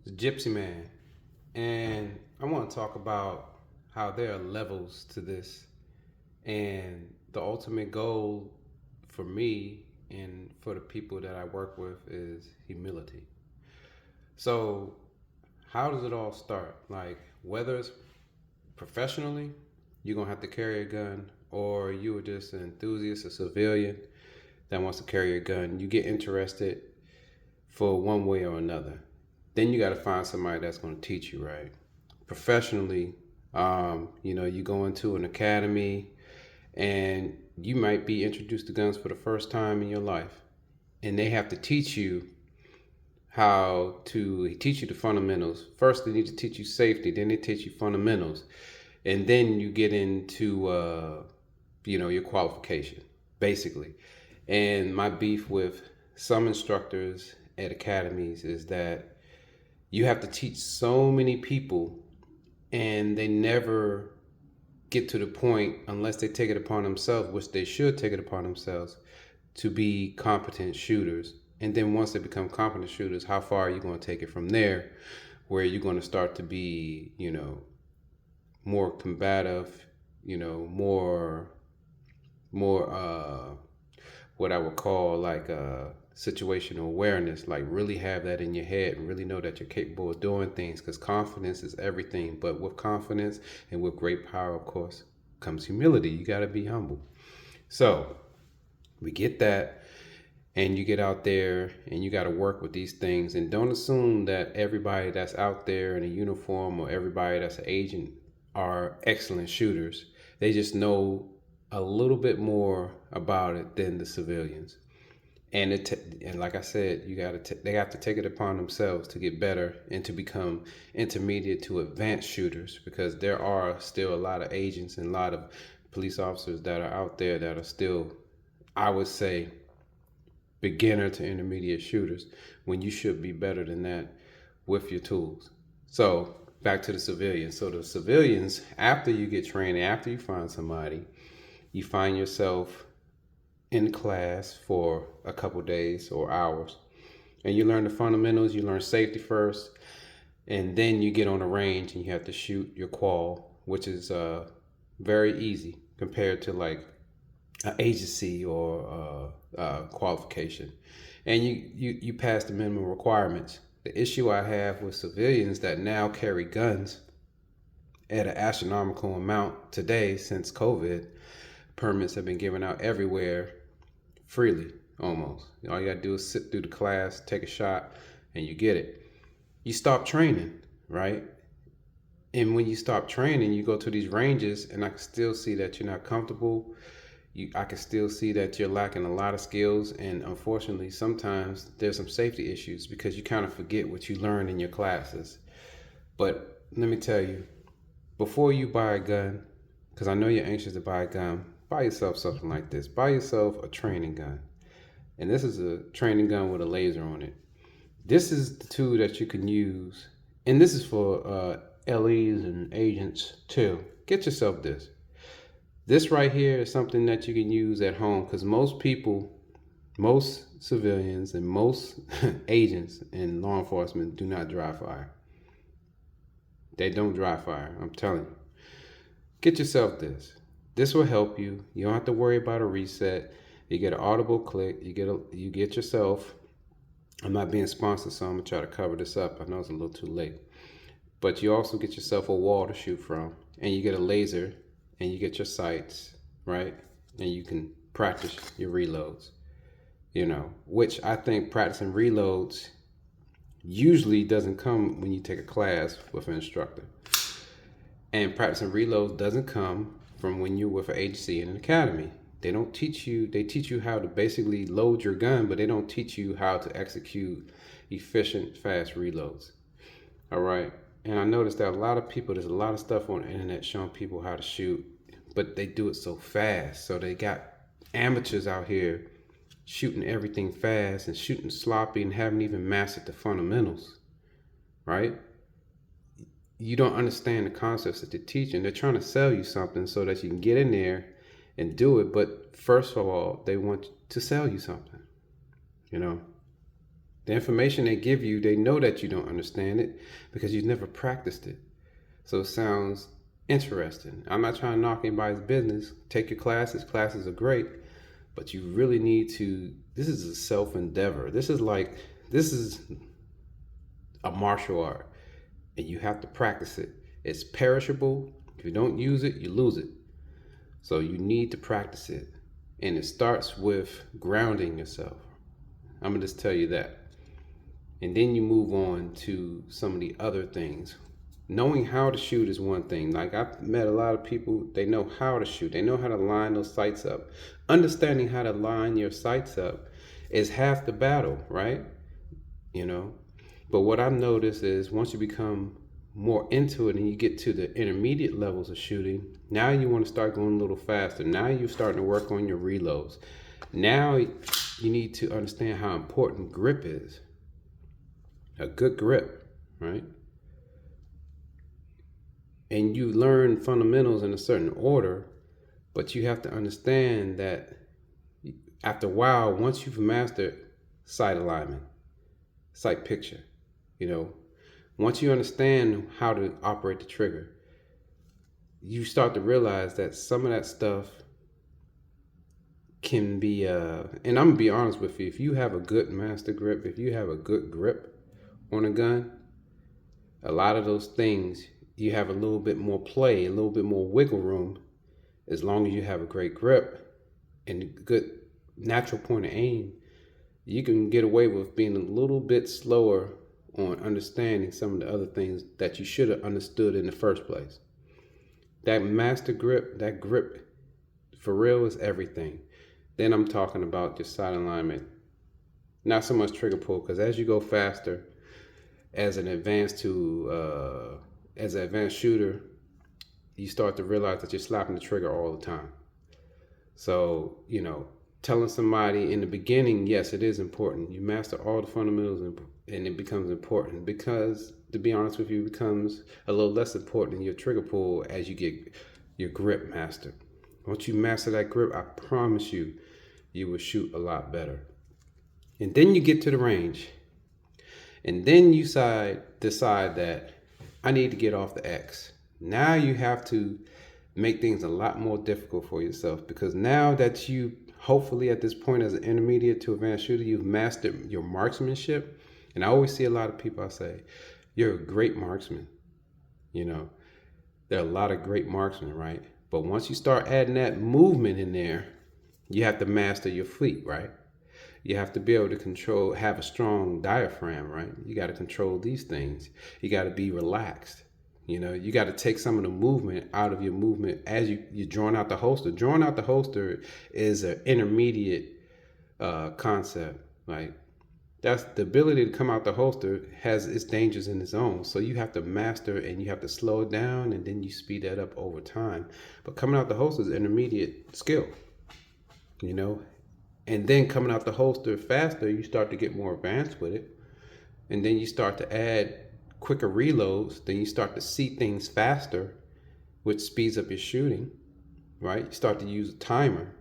the Gypsy Man, and I want to talk about how there are levels to this, and the ultimate goal for me and for the people that I work with is humility. So, how does it all start? Like, whether it's professionally, you're gonna have to carry a gun, or you are just an enthusiast, a civilian that wants to carry a gun. You get interested for one way or another. Then you got to find somebody that's going to teach you right. Professionally, you go into an academy and you might be introduced to guns for the first time in your life. And they have to teach you how to teach you the fundamentals. First, they need to teach you safety. Then they teach you fundamentals. And then you get into, your qualification, basically. And my beef with some instructors at academies is that you have to teach so many people and they never get to the point unless they take it upon themselves, which they should take it upon themselves, to be competent shooters. And then once they become competent shooters, how far are you going to take it from there, where you're going to start to be, more combative, more what I would call like situational awareness, like really have that in your head and really know that you're capable of doing things, because confidence is everything. But with confidence and with great power, of course, comes humility. You got to be humble. So we get that, and you get out there and you got to work with these things. And don't assume that everybody that's out there in a uniform or everybody that's an agent are excellent shooters. They just know a little bit more about it than the civilians. And like I said, they have to take it upon themselves to get better and to become intermediate to advanced shooters, because there are still a lot of agents and a lot of police officers that are out there that are still, I would say, beginner to intermediate shooters, when you should be better than that with your tools. So back to the civilians. So the civilians, after you get trained, after you find somebody, you find yourself in class for a couple days or hours, and you learn the fundamentals. You learn safety first, and then you get on the range and you have to shoot your qual, which is very easy compared to like an agency or qualification. And you pass the minimum requirements. The issue I have with civilians that now carry guns at an astronomical amount today, since COVID, permits have been given out everywhere freely, almost. All you gotta do is sit through the class, take a shot, and you get it. You stop training, right? And when you stop training, you go to these ranges, and I can still see that you're not comfortable. I can still see that you're lacking a lot of skills, and unfortunately, sometimes there's some safety issues because you kind of forget what you learned in your classes. But let me tell you, before you buy a gun, because I know you're anxious to buy a gun, buy yourself something like this. Buy yourself a training gun. And this is a training gun with a laser on it. This is the tool that you can use. And this is for LEs and agents too. Get yourself this. This right here is something that you can use at home, because most people, most civilians, and most agents in law enforcement do not dry fire. They don't dry fire, I'm telling you. Get yourself this. This will help you. You don't have to worry about a reset. You get an audible click. You get yourself. I'm not being sponsored, so I'm gonna try to cover this up. I know it's a little too late. But you also get yourself a wall to shoot from, and you get a laser, and you get your sights, right? And you can practice your reloads, which I think practicing reloads usually doesn't come when you take a class with an instructor. And practicing reloads doesn't come from when you're with an agency in an academy. They don't teach you, they teach you how to basically load your gun, but they don't teach you how to execute efficient, fast reloads. All right. And I noticed that a lot of people, there's a lot of stuff on the internet showing people how to shoot, but they do it so fast. So they got amateurs out here shooting everything fast and shooting sloppy and haven't even mastered the fundamentals, right? You don't understand the concepts that they're teaching. They're trying to sell you something so that you can get in there and do it. But first of all, they want to sell you something, you know? The information they give you, they know that you don't understand it because you've never practiced it. So it sounds interesting. I'm not trying to knock anybody's business. Take your classes. Classes are great, but you really need to. This is a self endeavor. This is a martial art, and you have to practice it. It's perishable. If you don't use it, you lose it. So you need to practice it, and it starts with grounding yourself. I'm gonna just tell you that. And then you move on to some of the other things. Knowing how to shoot is one thing. Like, I've met a lot of people, they know how to shoot. They know how to line those sights up. Understanding how to line your sights up is half the battle, right? You know? But what I've noticed is once you become more into it and you get to the intermediate levels of shooting, now you want to start going a little faster. Now you're starting to work on your reloads. Now you need to understand how important grip is. A good grip, right? And you learn fundamentals in a certain order, but you have to understand that after a while, once you've mastered sight alignment, sight picture, once you understand how to operate the trigger, you start to realize that some of that stuff can be, and I'm gonna be honest with you, if you have a good master grip, if you have a good grip on a gun, a lot of those things, you have a little bit more play, a little bit more wiggle room, as long as you have a great grip and a good natural point of aim. You can get away with being a little bit slower on understanding some of the other things that you should have understood in the first place. That master grip, that grip for real is everything. Then I'm talking about just sight alignment, not so much trigger pull, because as you go faster, as an advanced shooter, you start to realize that you're slapping the trigger all the time. So, telling somebody in the beginning, yes, it is important. You master all the fundamentals and it becomes important, because, to be honest with you, it becomes a little less important in your trigger pull as you get your grip mastered. Once you master that grip, I promise you, you will shoot a lot better. And then you get to the range. And then you decide that I need to get off the X. Now you have to make things a lot more difficult for yourself, because now that you, hopefully at this point as an intermediate to advanced shooter, you've mastered your marksmanship. And I always see a lot of people, I say, you're a great marksman. There are a lot of great marksmen, right? But once you start adding that movement in there, you have to master your feet, right? You have to be able to have a strong diaphragm, right? You got to control these things. You got to be relaxed. You got to take some of the movement out of your movement as you're drawing out the holster. Drawing out the holster is an intermediate concept. Like, that's the ability to come out the holster has its dangers in its own. So you have to master and you have to slow it down, and then you speed that up over time. But coming out the holster is an intermediate skill, And then coming out the holster faster, you start to get more advanced with it. And then you start to add quicker reloads. Then you start to see things faster, which speeds up your shooting, right? You start to use a timer.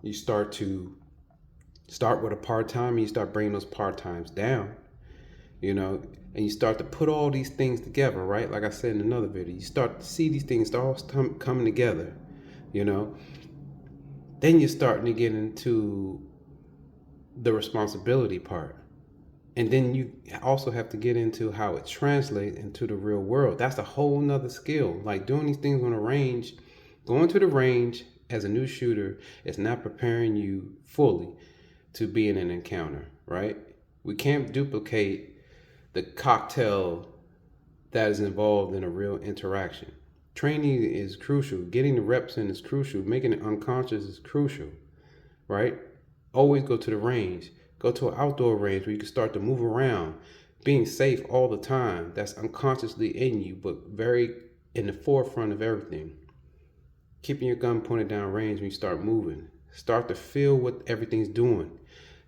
You start with a part time, and you start bringing those part times down, and you start to put all these things together, right? Like I said in another video, you start to see these things all coming together, Then you're starting to get into the responsibility part. And then you also have to get into how it translates into the real world. That's a whole nother skill. Like doing these things on a range, going to the range as a new shooter is not preparing you fully to be in an encounter, right? We can't duplicate the cocktail that is involved in a real interaction. Training is crucial. Getting the reps in is crucial. Making it unconscious is crucial, right? Always go to the range. Go to an outdoor range where you can start to move around. Being safe all the time. That's unconsciously in you, but very in the forefront of everything. Keeping your gun pointed down range when you start moving. Start to feel what everything's doing.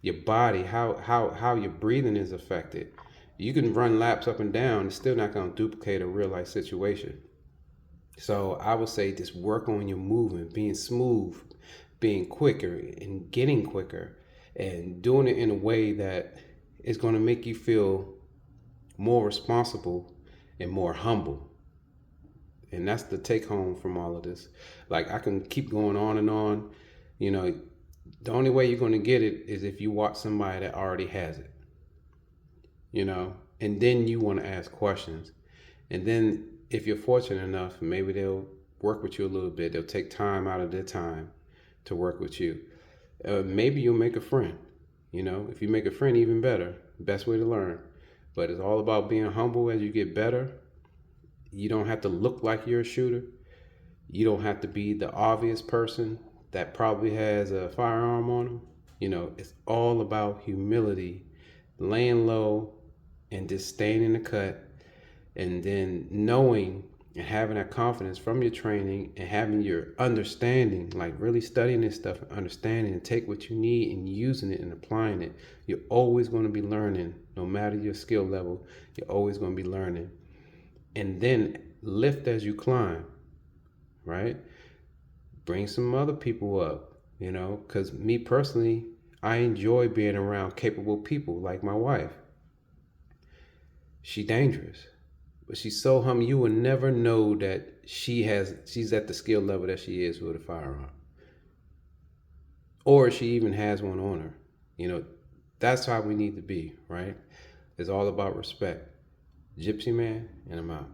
Your body, how your breathing is affected. You can run laps up and down. It's still not going to duplicate a real life situation. So I would say just work on your movement, being smooth, being quicker and getting quicker. and doing it in a way that is going to make you feel more responsible and more humble. And that's the take home from all of this. Like, I can keep going on and on. You know, the only way you're going to get it is if you watch somebody that already has it, you know, and then you want to ask questions. And then if you're fortunate enough, maybe they'll work with you a little bit. They'll take time out of their time to work with you. Maybe you'll make a friend. You know, if you make a friend, even better. Best way to learn. But it's all about being humble as you get better. You don't have to look like you're a shooter. You don't have to be the obvious person that probably has a firearm on them. You know, it's all about humility, laying low, and just staying in the cut, and then knowing and having that confidence from your training and having your understanding, like really studying this stuff and understanding and take what you need and using it and applying it. You're always going to be learning, no matter your skill level. You're always going to be learning. And then lift as you climb, right? Bring some other people up, you know, because me personally, I enjoy being around capable people like my wife. She's dangerous, but she's so humble. You will never know that she's at the skill level that she is with a firearm, or she even has one on her. You know, that's how we need to be, right? It's all about respect. Gypsy Man, and I'm out.